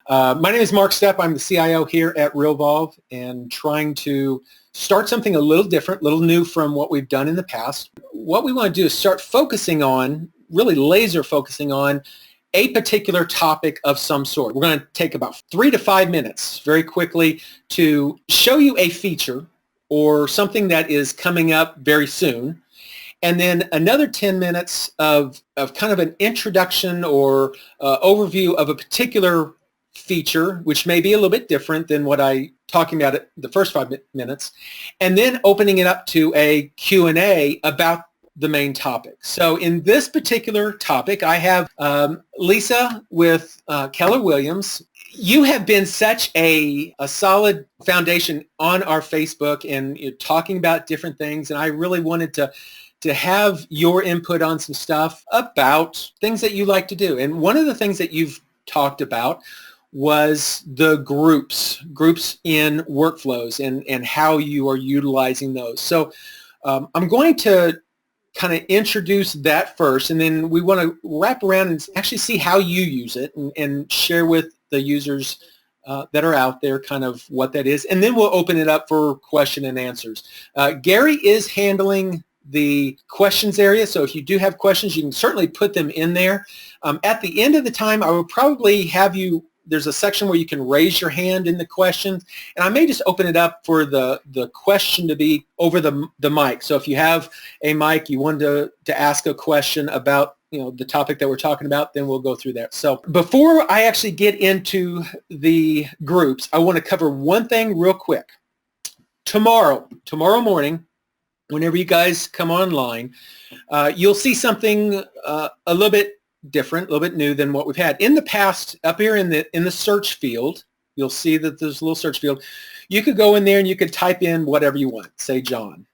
My name is Mark Stepp. I'm the CIO here at Realvolve and trying to start something a little different, a little new from what we've done in the past. What we want to do is start focusing on, really laser focusing on a particular topic of some sort. We're going to take about 3 to 5 minutes very quickly to show you a feature or something that is coming up very soon. And then another 10 minutes of kind of an introduction or overview of a particular feature, which may be a little bit different than what I talking about at the first 5 minutes, and then opening it up to a Q&A about the main topic. So in this particular topic, I have Lisa with Keller Williams. You have been such a solid foundation on our Facebook and you're talking about different things, and I really wanted to have your input on some stuff about things that you like to do. And one of the things that you've talked about was the groups in workflows and how you are utilizing those. So I'm going to kind of introduce that first, and then we want to wrap around and actually see how you use it and share with the users that are out there kind of what that is. And then we'll open it up for question and answers. Gary is handling the questions area, so if you do have questions, you can certainly put them in there. At the end of the time, I will probably have you, there's a section where you can raise your hand in the questions, and I may just open it up for the question to be over the mic. So if you have a mic, you want to ask a question about the topic that we're talking about, then we'll go through that. So before I actually get into the groups, I want to cover one thing real quick. Tomorrow morning, whenever you guys come online, you'll see something a little bit different, a little bit new than what we've had. In the past, up here in the search field, you'll see that there's a little search field. You could go in there and you could type in whatever you want, say John,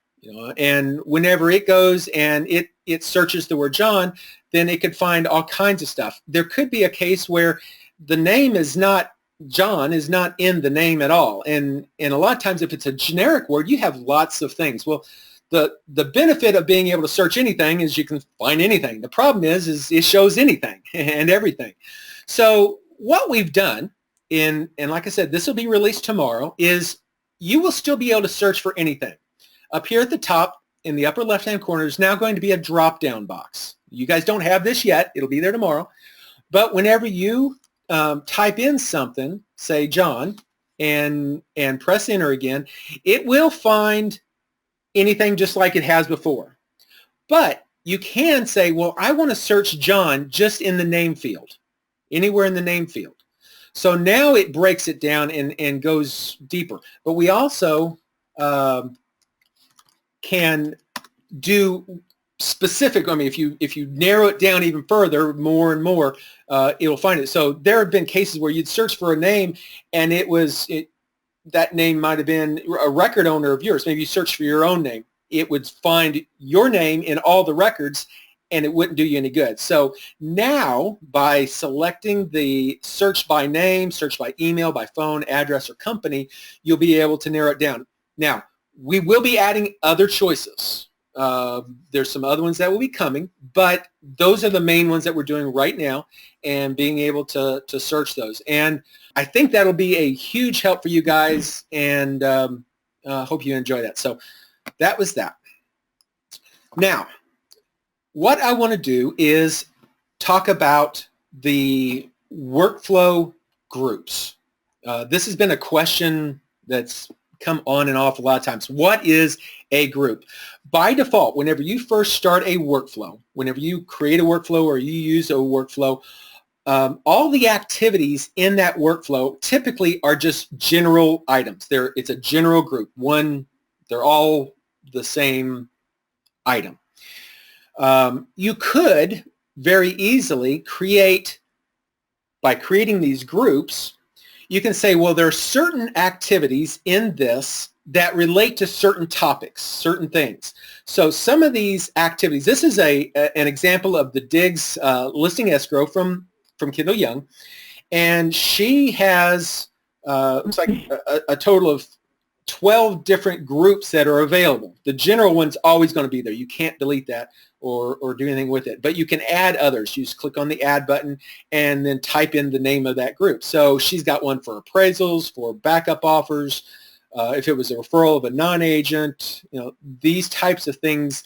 and whenever it goes and it searches the word John, then it could find all kinds of stuff. There could be a case where the name is not John is not in the name at all. And a lot of times if it's a generic word, you have lots of things. Well, the benefit of being able to search anything is you can find anything. The problem is it shows anything and everything. So what we've done, and like I said, this will be released tomorrow, is you will still be able to search for anything. Up here at the top in the upper left-hand corner is now going to be a drop-down box. You guys don't have this yet. It'll be there tomorrow. But whenever you type in something, say John, and press enter again, it will find anything just like it has before. But you can say, well, I want to search John just in the name field, anywhere in the name field. So now it breaks it down and goes deeper. But we also can do specific, if you narrow it down even further, more and more, it'll find it. So there have been cases where you'd search for a name and that name might have been a record owner of yours. Maybe you search for your own name. It would find your name in all the records and it wouldn't do you any good. So now by selecting the search by name, search by email, by phone, address, or company, you'll be able to narrow it down. Now, we will be adding other choices. There's some other ones that will be coming, but those are the main ones that we're doing right now and being able to search those. And I think that'll be a huge help for you guys, and hope you enjoy that. So that was that. Now, what I want to do is talk about the workflow groups. This has been a question that's come on and off a lot of times. What is a group? By default, whenever you first start a workflow, whenever you create a workflow or you use a workflow, all the activities in that workflow typically are just general items. It's a general group. They're all the same item. You could very easily by creating these groups, you can say, well, there are certain activities in this that relate to certain topics, certain things. So some of these activities, this is an example of the Diggs listing escrow from Kendall Young, and she has looks like a total of 12 different groups that are available. The general one's always going to be there. You can't delete that or do anything with it. But you can add others. You just click on the add button and then type in the name of that group. So she's got one for appraisals, for backup offers, if it was a referral of a non-agent, these types of things.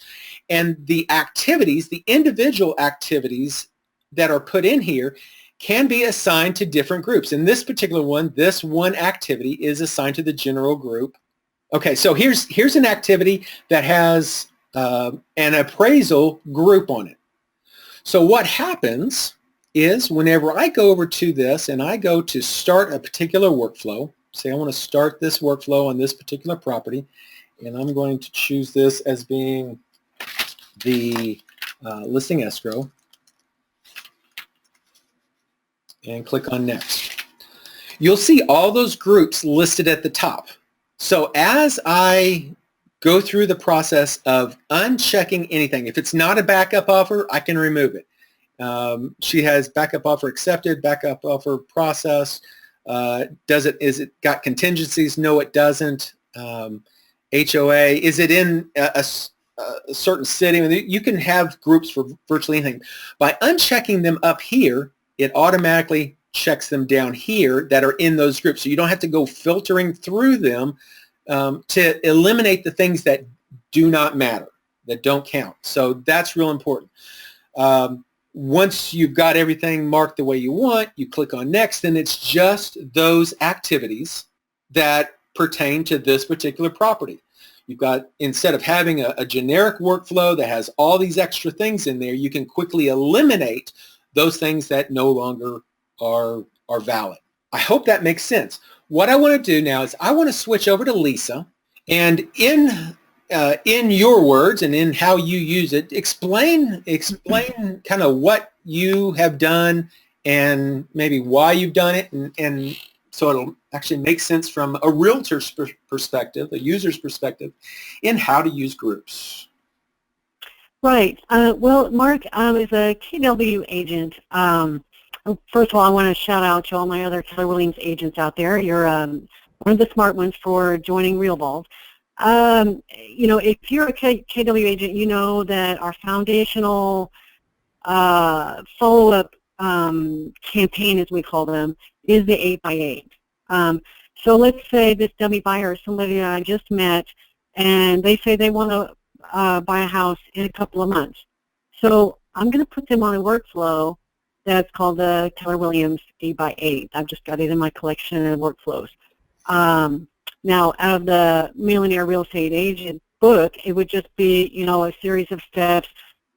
And the activities, the individual activities that are put in here can be assigned to different groups. In this particular one, this one activity is assigned to the general group. Okay, so here's an activity that has an appraisal group on it. So what happens is whenever I go over to this and I go to start a particular workflow, say I want to start this workflow on this particular property, and I'm going to choose this as being the listing escrow, and click on next. You'll see all those groups listed at the top. So as I go through the process of unchecking anything, if it's not a backup offer, I can remove it. She has backup offer accepted, backup offer processed. Is it got contingencies? No, it doesn't. HOA, is it in a certain city? You can have groups for virtually anything. By unchecking them up here, it automatically checks them down here that are in those groups. So you don't have to go filtering through them to eliminate the things that do not matter, that don't count. So that's real important. Once you've got everything marked the way you want, you click on next, and it's just those activities that pertain to this particular property. You've got, instead of having a generic workflow that has all these extra things in there, you can quickly eliminate those things that no longer are valid. I hope that makes sense. What I want to do now is I want to switch over to Lisa, and in your words and in how you use it, explain kind of what you have done and maybe why you've done it, and so it'll actually make sense from a realtor's perspective, a user's perspective, in how to use groups. Right. Well, Mark, as a KW agent, first of all, I want to shout out to all my other Keller Williams agents out there. You're one of the smart ones for joining Realvolve. If you're a KW agent, you know that our foundational follow-up campaign, as we call them, is the 8x8. So let's say this dummy buyer is somebody that I just met, and they say they want to buy a house in a couple of months. So I'm going to put them on a workflow that's called the Keller Williams 8x8. I've just got it in my collection of workflows. Now, out of the Millionaire Real Estate Agent book, it would just be, a series of steps,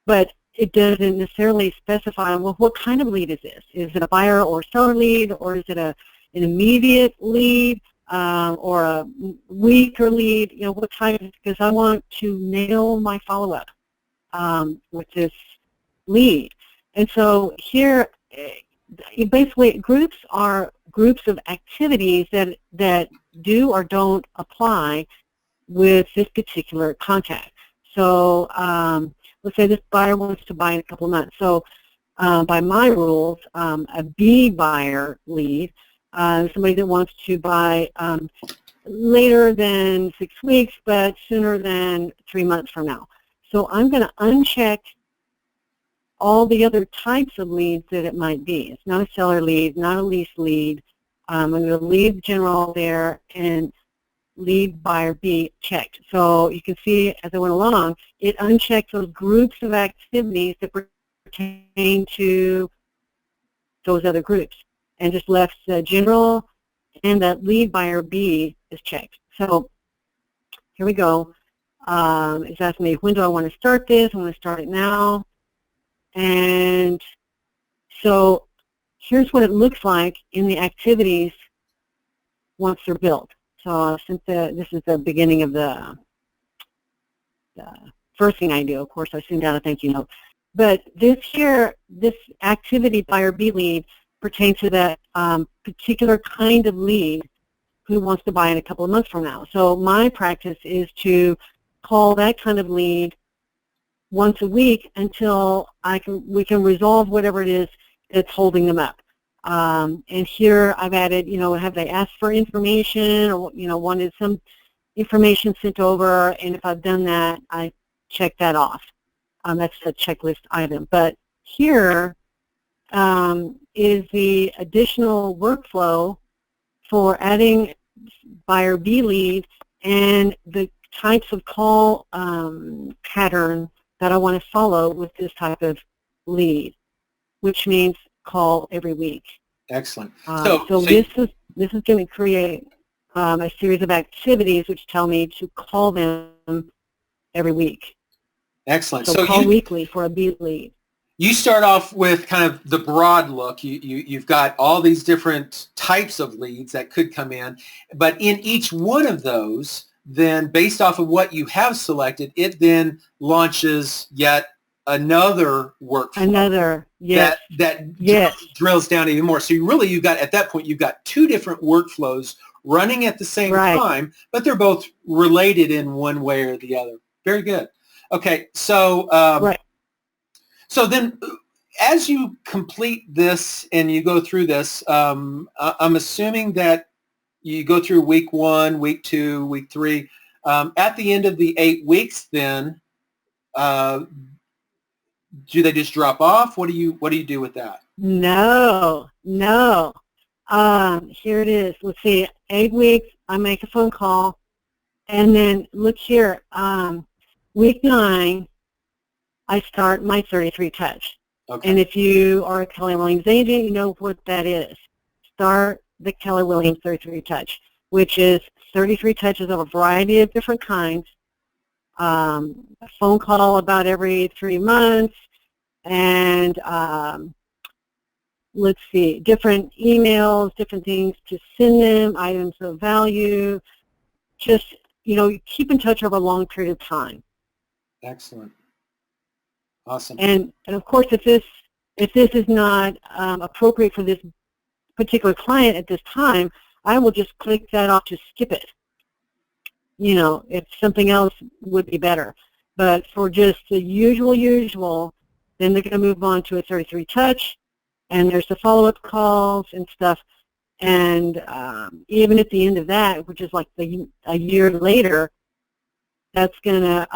but it doesn't necessarily specify, well, what kind of lead is this? Is it a buyer or seller lead, or is it an immediate lead, or a weaker lead? What type? Because I want to nail my follow-up with this lead. And so here, basically, groups are groups of activities that do or don't apply with this particular contact. So let's say this buyer wants to buy in a couple of months. So by my rules, a B buyer lead, somebody that wants to buy later than 6 weeks, but sooner than 3 months from now. So I'm going to uncheck all the other types of leads that it might be. It's not a seller lead, not a lease lead. I'm going to leave general there and lead buyer B checked. So you can see as I went along, it unchecked those groups of activities that pertain to those other groups and just left the general and that lead buyer B is checked. So here we go. It's asking me, when do I want to start this? I want to start it now. And so here's what it looks like in the activities once they're built. So since this is the beginning of the first thing I do, of course, I send out a thank you note. But this activity buyer B lead pertains to that particular kind of lead who wants to buy in a couple of months from now. So my practice is to call that kind of lead once a week until we can resolve whatever it is that's holding them up. And here I've added, have they asked for information, or wanted some information sent over, and if I've done that, I check that off. That's a checklist item. But here is the additional workflow for adding buyer B lead and the types of call pattern that I want to follow with this type of lead, which means call every week. Excellent. So this is going to create a series of activities which tell me to call them every week. Excellent. So call weekly for a B lead. You start off with kind of the broad look. You've got all these different types of leads that could come in, but in each one of those, then based off of what you have selected, it then launches yet another workflow. Yes. That drills down even more. So you've got, at that point, you've got two different workflows running at the same time, but they're both related in one way or the other. Very good. Okay, so so then as you complete this and you go through this, I'm assuming that you go through week 1, week 2, week 3. At the end of the 8 weeks, then do they just drop off? What do you do with that? No. Here it is. Let's see. 8 weeks, I make a phone call, and then look here. Week 9, I start my 33 touch. Okay. And if you are a Keller Williams agent, you know what that is. Start the Keller Williams 33 touch, which is 33 touches of a variety of different kinds. A phone call about every 3 months, and let's see, different emails, different things to send them, items of value. Just, keep in touch over a long period of time. Excellent. Awesome. And of course, if this is not appropriate for this particular client at this time, I will just click that off to skip it. If something else would be better. But for just the usual, then they're going to move on to a 33 touch, and there's the follow-up calls and stuff. And even at the end of that, which is like a year later, that's going to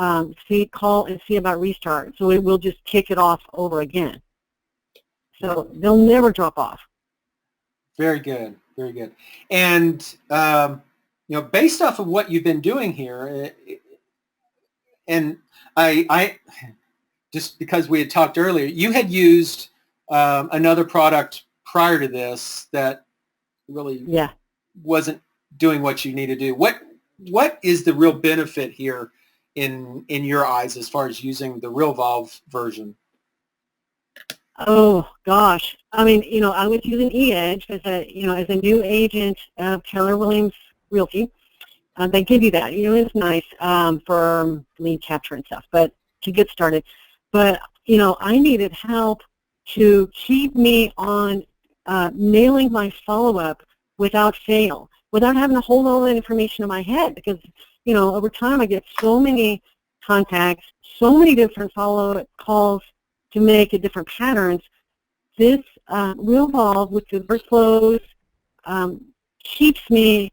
call and see about restart. So it will just kick it off over again. So they'll never drop off. Very good. Very good. And, based off of what you've been doing here, and I just because we had talked earlier, you had used another product prior to this that really wasn't doing what you need to do. What is the real benefit here in your eyes as far as using the Realvolve version? Oh gosh, I mean, I was using eEdge as a new agent of Keller Williams Realty. They give you that. It's nice for lead capture and stuff, but to get started. But I needed help to keep me on nailing my follow-up without fail, without having to hold all that information in my head, because over time I get so many contacts, so many different follow-up calls to make different patterns. This Realvolve with the workflows keeps me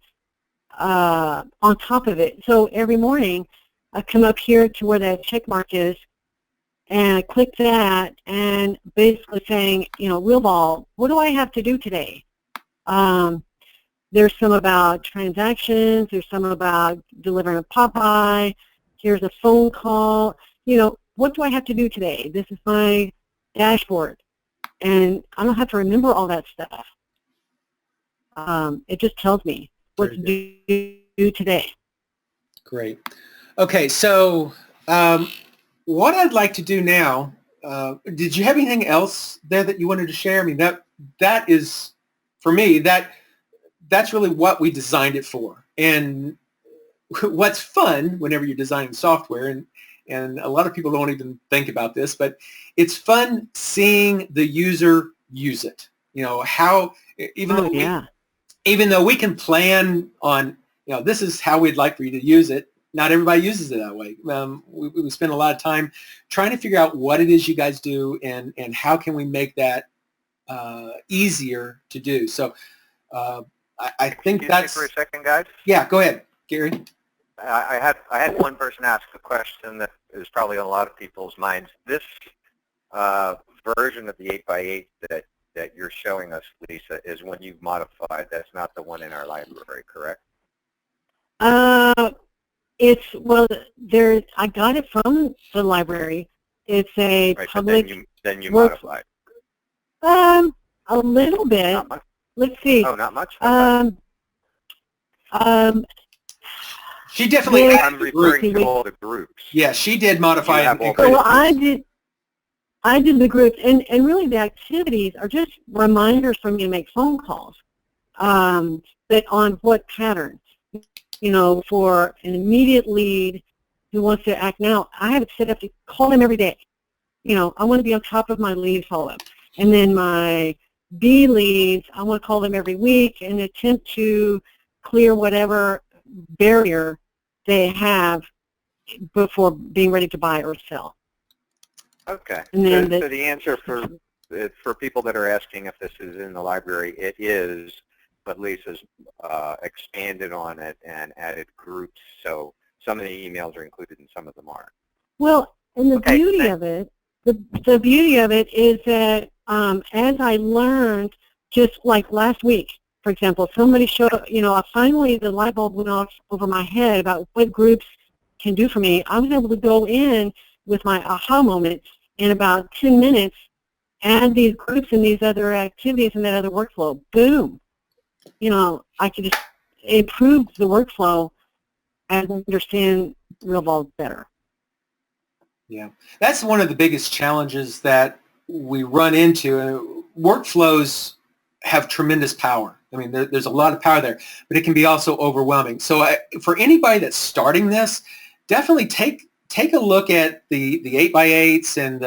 on top of it. So every morning I come up here to where that check mark is, and I click that, and basically saying, Realvolve, what do I have to do today? There's some about transactions. There's some about delivering a Popeye. Here's a phone call. What do I have to do today? This is my dashboard. And I don't have to remember all that stuff. It just tells me what to do today. Great. Okay, so what I'd like to do now, did you have anything else there that you wanted to share? I mean, that is, for me, that's really what we designed it for. And what's fun whenever you're designing software, and a lot of people don't even think about this, but it's fun seeing the user use it. How, even though we can plan on, this is how we'd like for you to use it, not everybody uses it that way. We spend a lot of time trying to figure out what it is you guys do and how can we make that easier to do. So I think Excuse me for a second, guys. Yeah, go ahead, Gary. I had one person ask a question that is probably on a lot of people's minds. This version of the 8x8 that you're showing us, Lisa, is one you've modified. That's not the one in our library, correct? Well, I got it from the library. It's a Right, public. But then you work, modified. A little bit. Not much. Let's see. Oh, not much. She definitely I'm added the referring group. to all the groups. Yeah, she did modify You have all it. the- Well, I did the groups, and really the activities are just reminders for me to make phone calls, but on what pattern. For an immediate lead who wants to act now, I have it set up to call them every day. I want to be on top of my lead follow-up. And then my B leads, I want to call them every week and attempt to clear whatever barrier they have before being ready to buy or sell. Okay. And then so the answer for people that are asking if this is in the library, it is, but Lisa's expanded on it and added groups. So some of the emails are included and some of them aren't. Well, and the beauty of it, the beauty of it is that as I learned, just like last week, for example, somebody showed, finally the light bulb went off over my head about what groups can do for me. I was able to go in with my aha moment in about 10 minutes, add these groups and these other activities and that other workflow. Boom. I could just improve the workflow and understand Realvolve better. Yeah, that's one of the biggest challenges that we run into. Workflows have tremendous power. I mean, there's a lot of power there, but it can be also overwhelming. So for anybody that's starting this, definitely take a look at the 8x8s and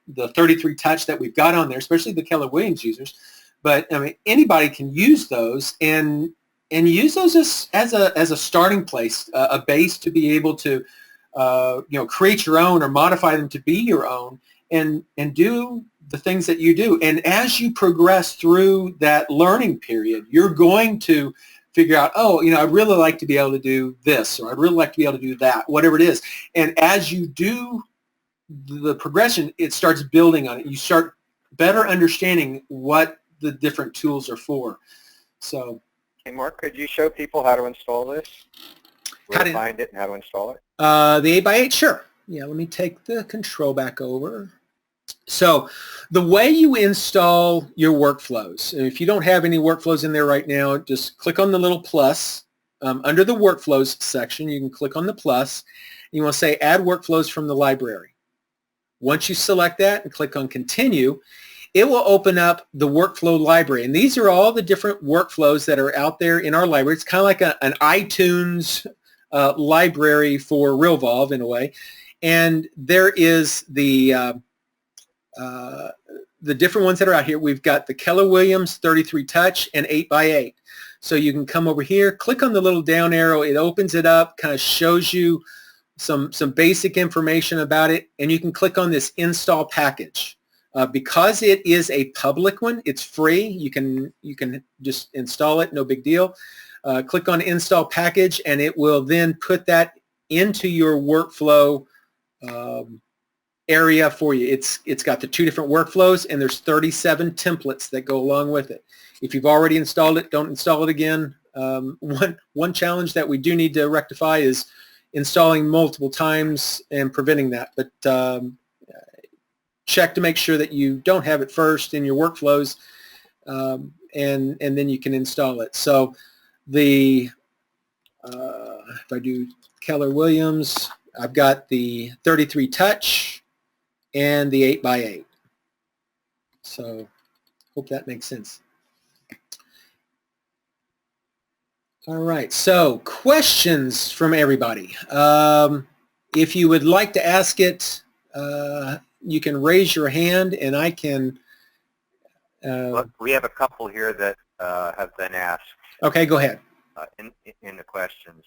the 33 touch that we've got on there, especially the Keller Williams users. But I mean, anybody can use those and use those as a starting place, a base to be able to create your own or modify them to be your own and do the things that you do. And as you progress through that learning period, you're going to figure out, I'd really like to be able to do this, or I'd really like to be able to do that, whatever it is. And as you do the progression, it starts building on it. You start better understanding what the different tools are for. So, hey, Mark, could you show people how to install this? Where to find it and how to install it? The 8x8, sure. Yeah, let me take the control back over. So the way you install your workflows, if you don't have any workflows in there right now, just click on the little plus. Under the workflows section, you can click on the plus. You want to say add workflows from the library. Once you select that and click on continue, it will open up the workflow library. And these are all the different workflows that are out there in our library. It's kind of like an iTunes library for Realvolve in a way. And there is the different ones that are out here. We've got the Keller Williams 33 touch and 8x8. So you can come over here, click on the little down arrow. It opens it up, kind of shows you some basic information about it. And you can click on this install package. Because it is a public one, it's free. You can just install it, no big deal. Click on install package, and it will then put that into your workflow area for you. It's got the two different workflows, and there's 37 templates that go along with it. If you've already installed it, don't install it again. One challenge that we do need to rectify is installing multiple times and preventing that. But check to make sure that you don't have it first in your workflows, and then you can install it. So if I do Keller Williams, I've got the 33 touch and the 8x8. So hope that makes sense. All right, so questions from everybody. If you would like to ask it, you can raise your hand and I can... Look, we have a couple here that have been asked. Okay, go ahead. In the questions.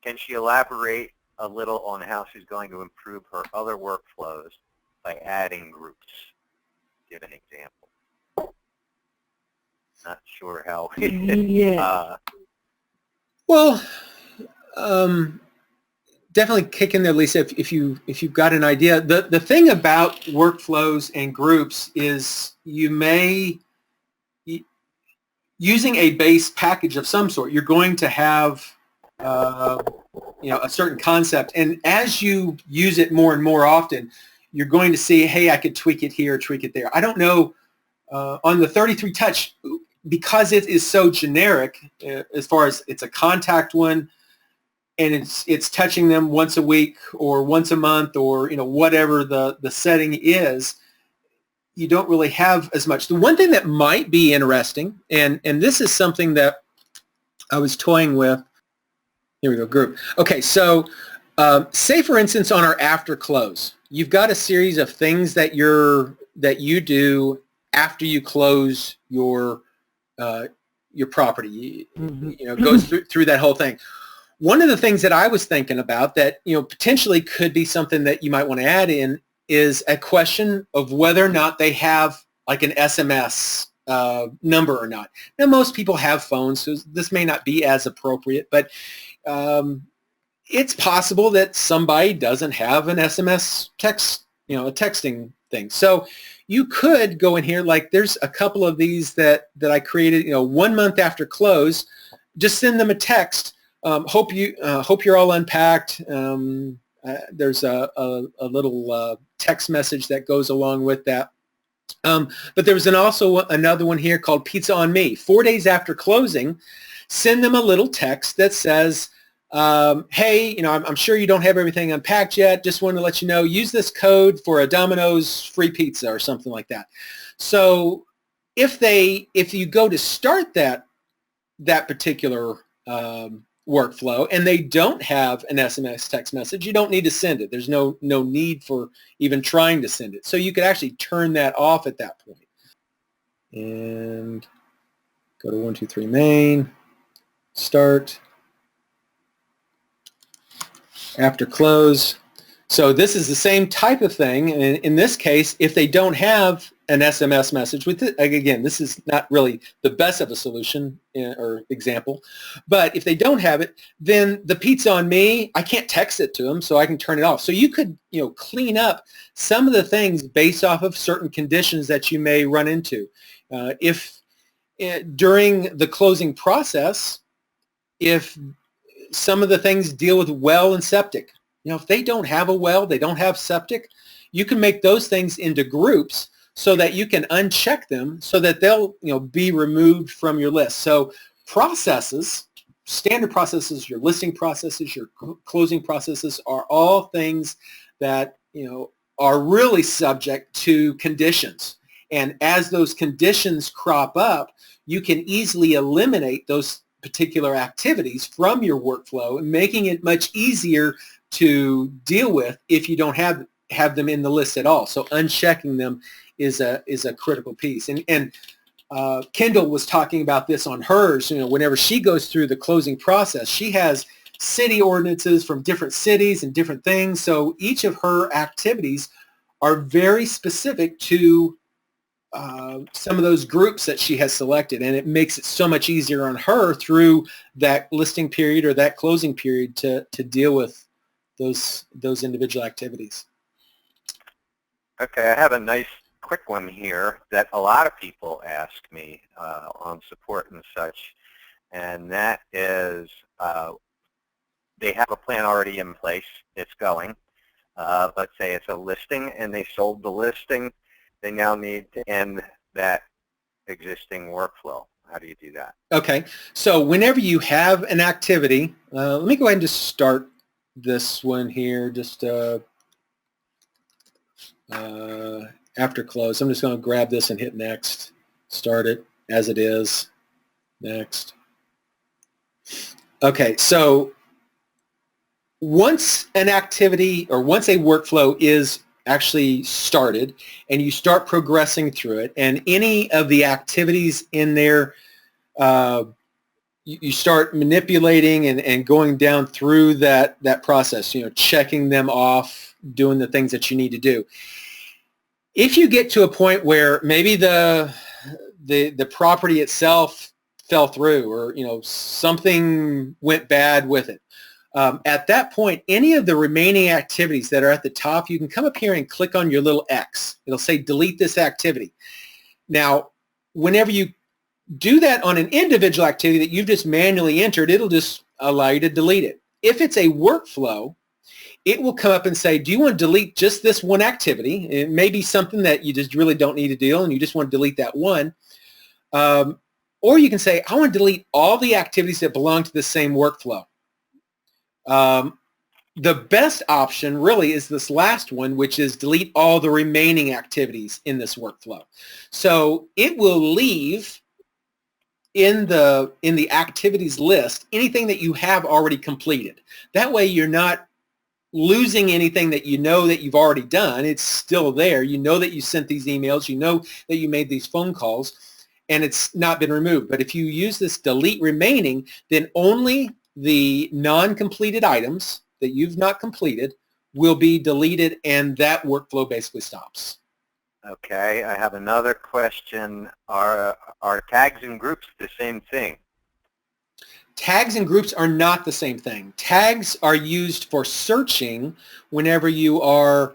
Can she elaborate a little on how she's going to improve her other workflows by adding groups? Give an example. Not sure how. Yeah. Well, Definitely kick in there, Lisa, if you've got an idea. The thing about workflows and groups is you may, using a base package of some sort, you're going to have a certain concept, and as you use it more and more often, you're going to see, hey, I could tweak it here, tweak it there. I don't know, on the 33 touch, because it is so generic, as far as it's a contact one, and it's touching them once a week or once a month, or whatever the setting is, you don't really have as much. The one thing that might be interesting, and this is something that I was toying with. Here we go, group. Okay, so say for instance on our after close, you've got a series of things that you do after you close your property. Mm-hmm. Goes through that whole thing. One of the things that I was thinking about that potentially could be something that you might want to add in is a question of whether or not they have like an SMS number or not. Now, most people have phones, so this may not be as appropriate, but it's possible that somebody doesn't have an SMS text, a texting thing. So you could go in here, like there's a couple of these that I created, 1 month after close, just send them a text. Hope you're all unpacked. There's a little text message that goes along with that. But there was also another one here called Pizza on Me. 4 days after closing, send them a little text that says, hey, I'm sure you don't have everything unpacked yet. Just wanted to let you know, use this code for a Domino's free pizza or something like that. So if you go to start that particular workflow and they don't have an SMS text message, you don't need to send it. There's no need for even trying to send it. So you could actually turn that off at that point. And go to 123 main, start, after close. So this is the same type of thing. And in this case, if they don't have an SMS message, again, this is not really the best of a solution or example, but if they don't have it, then the Pizza on Me, I can't text it to them, so I can turn it off. So you could, clean up some of the things based off of certain conditions that you may run into. If during the closing process, if some of the things deal with well and septic, if they don't have a well, they don't have septic, you can make those things into groups so that you can uncheck them so that they'll be removed from your list. So processes, standard processes, your listing processes, your closing processes are all things that are really subject to conditions. And as those conditions crop up, you can easily eliminate those particular activities from your workflow, making it much easier to deal with if you don't have them in the list at all. So unchecking them is a critical piece. And Kendall was talking about this on hers. Whenever she goes through the closing process, she has city ordinances from different cities and different things. So each of her activities are very specific to some of those groups that she has selected, and it makes it so much easier on her through that listing period or that closing period to deal with those individual activities. Okay, I have a nice quick one here that a lot of people ask me on support and such, and that is they have a plan already in place. It's going. Let's say it's a listing and they sold the listing. They now need to end that existing workflow. How do you do that? Okay, so whenever you have an activity, let me go ahead and just start this one here, just after close. I'm just going to grab this and hit next, start it as it is, next. Okay, so once an activity or once a workflow is actually started and you start progressing through it, and any of the activities in there, you start manipulating and going down through that process, checking them off, doing the things that you need to do. If you get to a point where maybe the property itself fell through, or something went bad with it, At that point, any of the remaining activities that are at the top, you can come up here and click on your little X. It'll say delete this activity. Now, whenever you do that on an individual activity that you've just manually entered, it'll just allow you to delete it. If it's a workflow, it will come up and say, do you want to delete just this one activity? It may be something that you just really don't need to do and you just want to delete that one. Or you can say, I want to delete all the activities that belong to the same workflow. The best option really is this last one, which is delete all the remaining activities in this workflow. So it will leave in the activities list anything that you have already completed. That way you're not losing anything that you know that you've already done. It's still there. You know that you sent these emails. You know that you made these phone calls, and it's not been removed. But if you use this delete remaining, then only the non-completed items that you've not completed will be deleted, and that workflow basically stops. Okay, I have another question. Are tags and groups the same thing? Tags and groups are not the same thing. Tags are used for searching whenever you are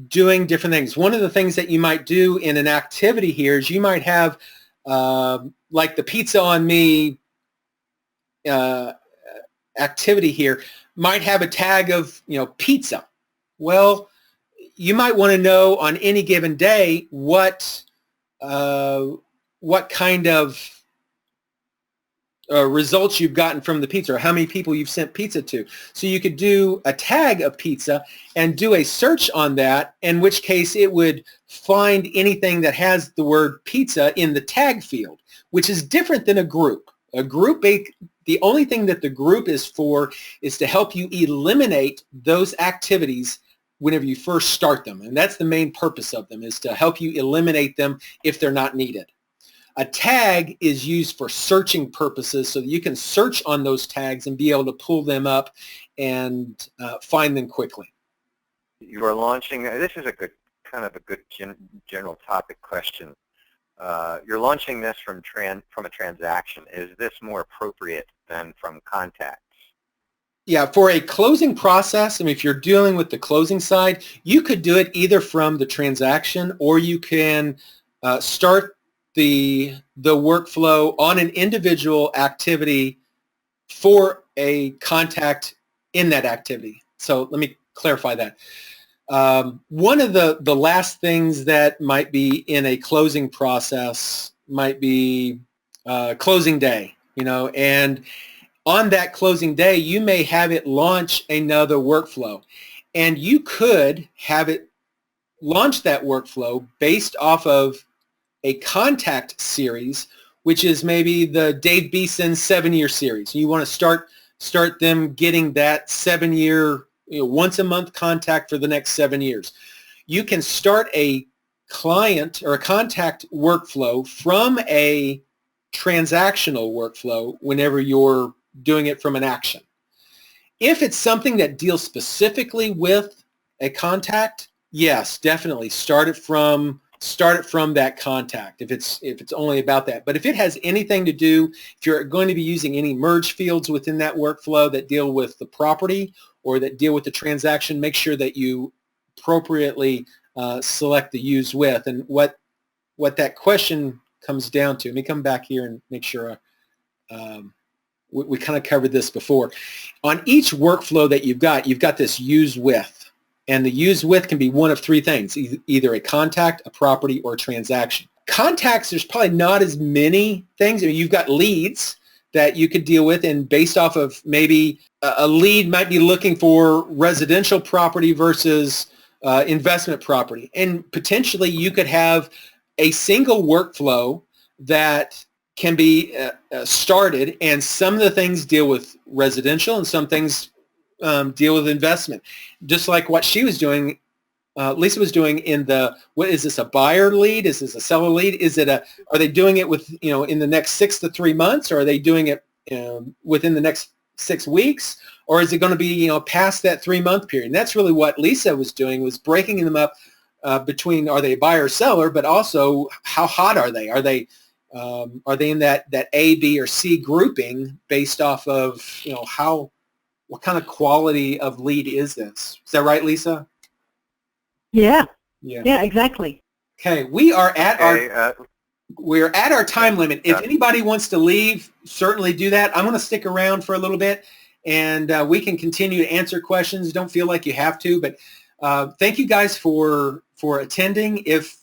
doing different things. One of the things that you might do in an activity here is you might have like the pizza on me activity here might have a tag of, pizza. Well, you might want to know on any given day what kind of results you've gotten from the pizza, or how many people you've sent pizza to. So you could do a tag of pizza and do a search on that, in which case it would find anything that has the word pizza in the tag field, which is different than a group. A group, the only thing that the group is for is to help you eliminate those activities whenever you first start them. And that's the main purpose of them, is to help you eliminate them if they're not needed. A tag is used for searching purposes, so that you can search on those tags and be able to pull them up and find them quickly. You are launching, this is a good general topic question. You're launching this from a transaction. Is this more appropriate than from contacts? Yeah, for a closing process, if you're dealing with the closing side, you could do it either from the transaction, or you can start the workflow on an individual activity for a contact in that activity. So let me clarify that. One of the last things that might be in a closing process might be closing day, and on that closing day, you may have it launch another workflow, and you could have it launch that workflow based off of a contact series, which is maybe the Dave Beeson 7-year series. You want to start them getting that 7-year, once a month contact for the next 7 years. You can start a client or a contact workflow from a transactional workflow whenever you're doing it from an action. If it's something that deals specifically with a contact, yes, definitely start it from that contact if it's only about that. But if it has anything to do, if you're going to be using any merge fields within that workflow that deal with the property or that deal with the transaction, make sure that you appropriately select the use with. And what that question comes down to, let me come back here and make sure we kind of covered this before. On each workflow that you've got this use with. And the use with can be one of three things, either a contact, a property, or a transaction. Contacts, there's probably not as many things. You've got leads that you could deal with, and based off of maybe a lead might be looking for residential property versus investment property. And potentially you could have a single workflow that can be started, and some of the things deal with residential and some things deal with investment, just like what she was doing. Lisa was doing what is this, a buyer lead? Is this a seller lead? Are they doing it with, in the next 6 to 3 months, or are they doing it within the next 6 weeks, or is it going to be, past that 3-month period? And that's really what Lisa was doing, was breaking them up between, are they a buyer or seller, but also how hot are they? Are they, Are they in that A, B, or C grouping based off of, what kind of quality of lead is this? Is that right, Lisa? Yeah. Yeah. Yeah, exactly. Okay, we're at our time limit. If anybody wants to leave, certainly do that. I'm going to stick around for a little bit, and we can continue to answer questions. Don't feel like you have to, but thank you guys for attending. If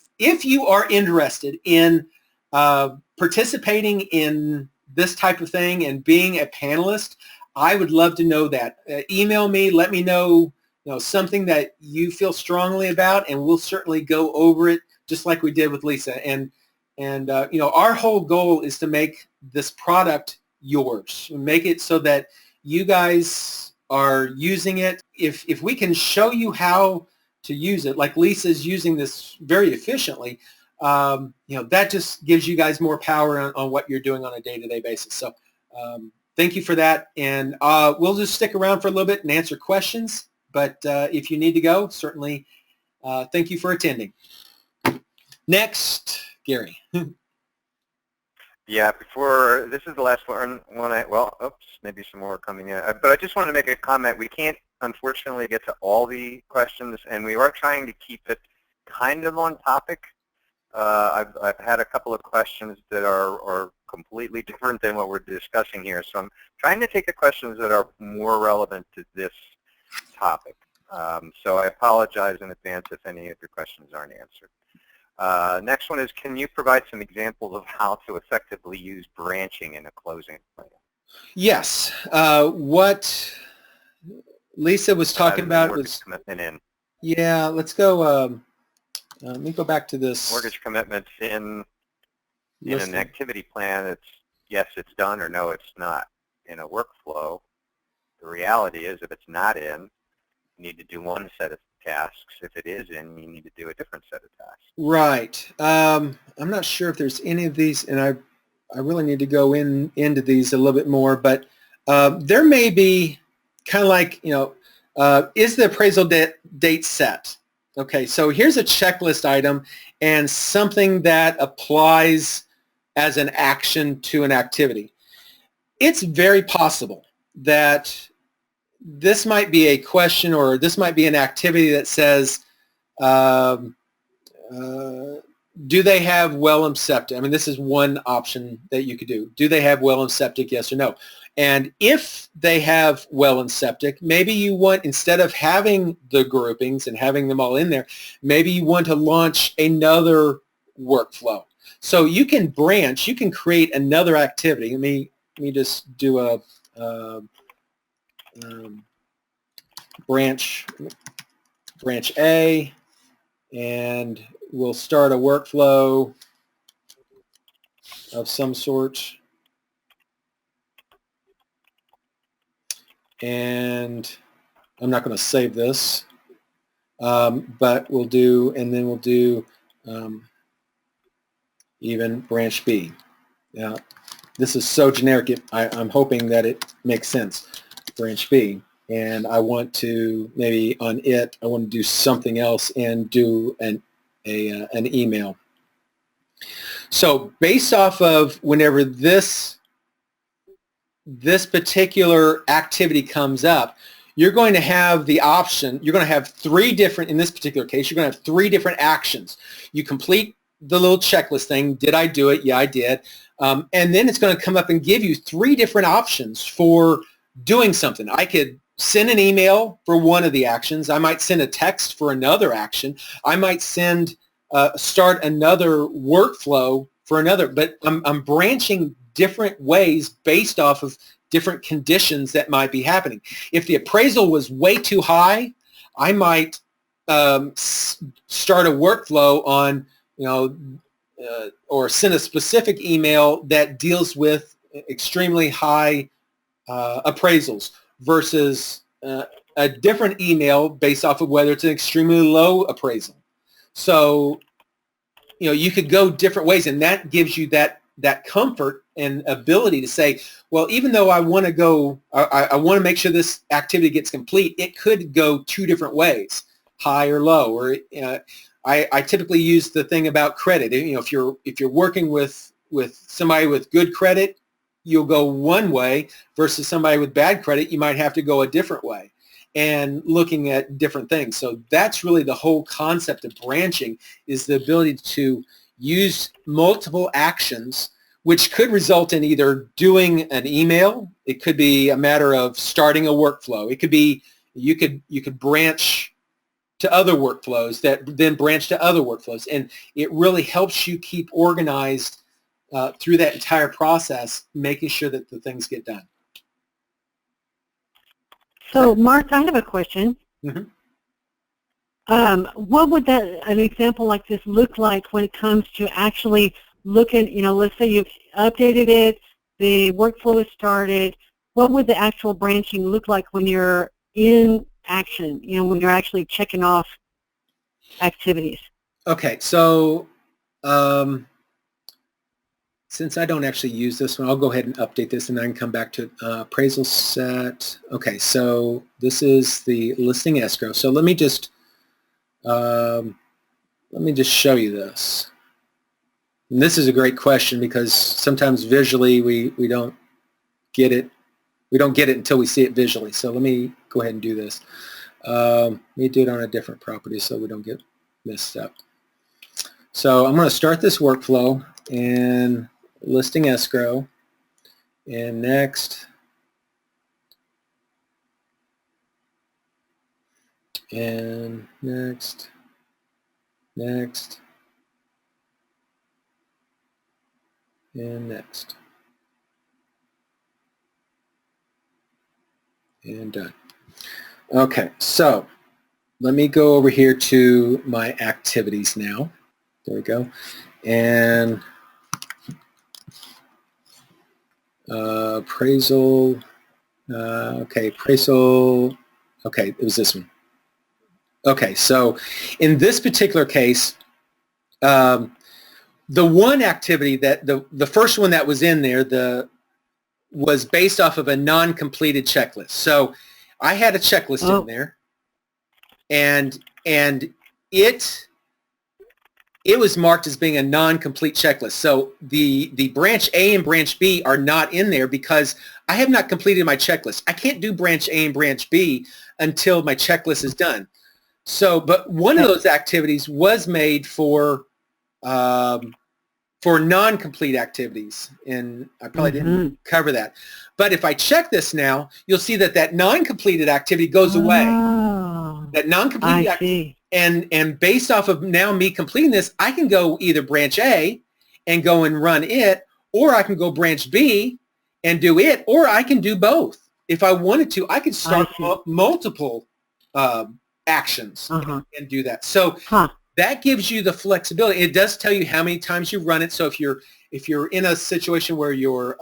you are interested in participating in this type of thing and being a panelist, I would love to know that. Email me, let me know, something that you feel strongly about, and we'll certainly go over it just like we did with Lisa. And our whole goal is to make this product yours. Make it so that you guys are using it. If we can show you how to use it, like Lisa's using this very efficiently, that just gives you guys more power on what you're doing on a day-to-day basis. So thank you for that. And we'll just stick around for a little bit and answer questions. But if you need to go, certainly thank you for attending. Next, Gary. Yeah, this is the last one. Maybe some more coming in. But I just want to make a comment. We can't, unfortunately, get to all the questions, and we are trying to keep it kind of on topic. I've had a couple of questions that are completely different than what we're discussing here. So I'm trying to take the questions that are more relevant to this topic. So I apologize in advance if any of your questions aren't answered. Next one is, can you provide some examples of how to effectively use branching in a closing plan? Yes. What Lisa was talking about was commitment in. Yeah, let's go. Let me go back to this. Mortgage commitments in an activity plan. Yes, it's done, or no, it's not. In a workflow, the reality is if it's not in, you need to do one set of tasks. If it is in, you need to do a different set of tasks. Right. I'm not sure if there's any of these, and I really need to go into these a little bit more, but there may be kind of like, is the appraisal date set? Okay, so here's a checklist item and something that applies as an action to an activity. It's very possible that this might be a question, or this might be an activity that says, do they have well and septic? I mean, this is one option that you could do. Do they have well and septic, yes or no? And if they have well and septic, maybe you want, instead of having the groupings and having them all in there, maybe you want to launch another workflow. So you can branch, you can create another activity. Let me just do a branch A, and we'll start a workflow of some sort. And I'm not going to save this, but we'll do even branch B. Now, this is so generic, I'm hoping that it makes sense. Branch B. And I want to, maybe on it, I want to do something else and do an email. So based off of whenever this particular activity comes up, you're going to have the option, you're going to have in this particular case, you're going to have 3 different actions. You complete the little checklist thing. Did I do it? Yeah, I did. And then it's going to come up and give you 3 different options for doing something. I could send an email for one of the actions. I might send a text for another action. I might start another workflow for another, but I'm branching different ways based off of different conditions that might be happening. If the appraisal was way too high, I might start a workflow on, or send a specific email that deals with extremely high appraisals versus a different email based off of whether it's an extremely low appraisal. So, you could go different ways, and that gives you that comfort and ability to say, well, even though I want to go, I want to make sure this activity gets complete, it could go 2 different ways, high or low. Or I typically use the thing about credit. If you're working with somebody with good credit, you'll go one way versus somebody with bad credit, you might have to go a different way, and looking at different things. So that's really the whole concept of branching, is the ability to use multiple actions, which could result in either doing an email. It could be a matter of starting a workflow. It could be you could branch to other workflows that then branch to other workflows. And it really helps you keep organized through that entire process, making sure that the things get done. So, Mark, I have a question. Mm-hmm. What would an example like this look like when it comes to actually looking, let's say you've updated it, the workflow is started. What would the actual branching look like when you're in action, when you're actually checking off activities? Okay, so since I don't actually use this one, I'll go ahead and update this, and I can come back to appraisal set. Okay, so this is the listing escrow. So let me just show you this. And this is a great question because sometimes visually we don't get it. We don't get it until we see it visually. So let me go ahead and do this. Let me do it on a different property so we don't get messed up. So I'm going to start this workflow and listing escrow, and next, and next, next, and next, and done. Okay, so let me go over here to my activities now. There we go. And appraisal, okay, appraisal, okay, it was this one. Okay, so in this particular case, the one activity that, the first one that was in there, was based off of a non-completed checklist. So I had a checklist in there, and it was marked as being a non-complete checklist. So the branch A and branch B are not in there because I have not completed my checklist. I can't do branch A and branch B until my checklist is done. So, but one of those activities was made for non-complete activities, and I probably didn't cover that. But if I check this now, you'll see that non-completed activity goes away. That non-completed activity. And based off of now me completing this, I can go either branch A and go and run it, or I can go branch B and do it, or I can do both. If I wanted to, I could start multiple actions and do that. So that gives you the flexibility. It does tell you how many times you run it. So if you're in a situation where you're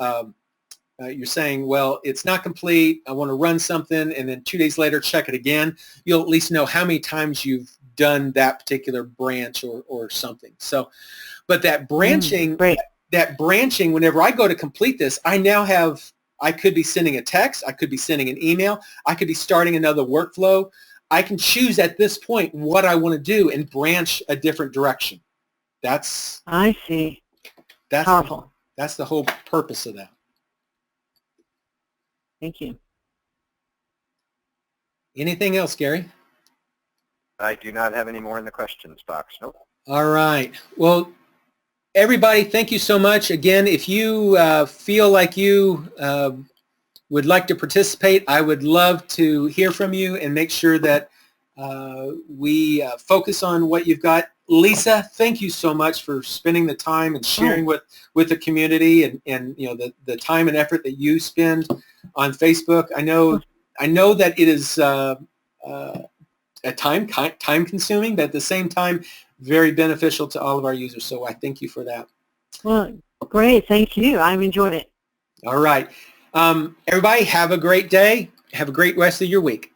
saying, well, it's not complete, I want to run something, and then 2 days later check it again, you'll at least know how many times you've done that particular branch or something. So, but that branching, whenever I go to complete this, I could be sending a text, I could be sending an email, I could be starting another workflow. I can choose at this point what I want to do and branch a different direction. I see. That's powerful. That's the whole purpose of that. Thank you. Anything else, Gary? I do not have any more in the questions box. Nope. All right. Well, everybody, thank you so much. Again, if you feel like you would like to participate, I would love to hear from you and make sure that we focus on what you've got. Lisa, thank you so much for spending the time and sharing with the community, and the time and effort that you spend on Facebook. I know that it is at time consuming, but at the same time very beneficial to all of our users. So I thank you for that. Well, great. Thank you. I've enjoyed it. All right. Everybody have a great day. Have a great rest of your week.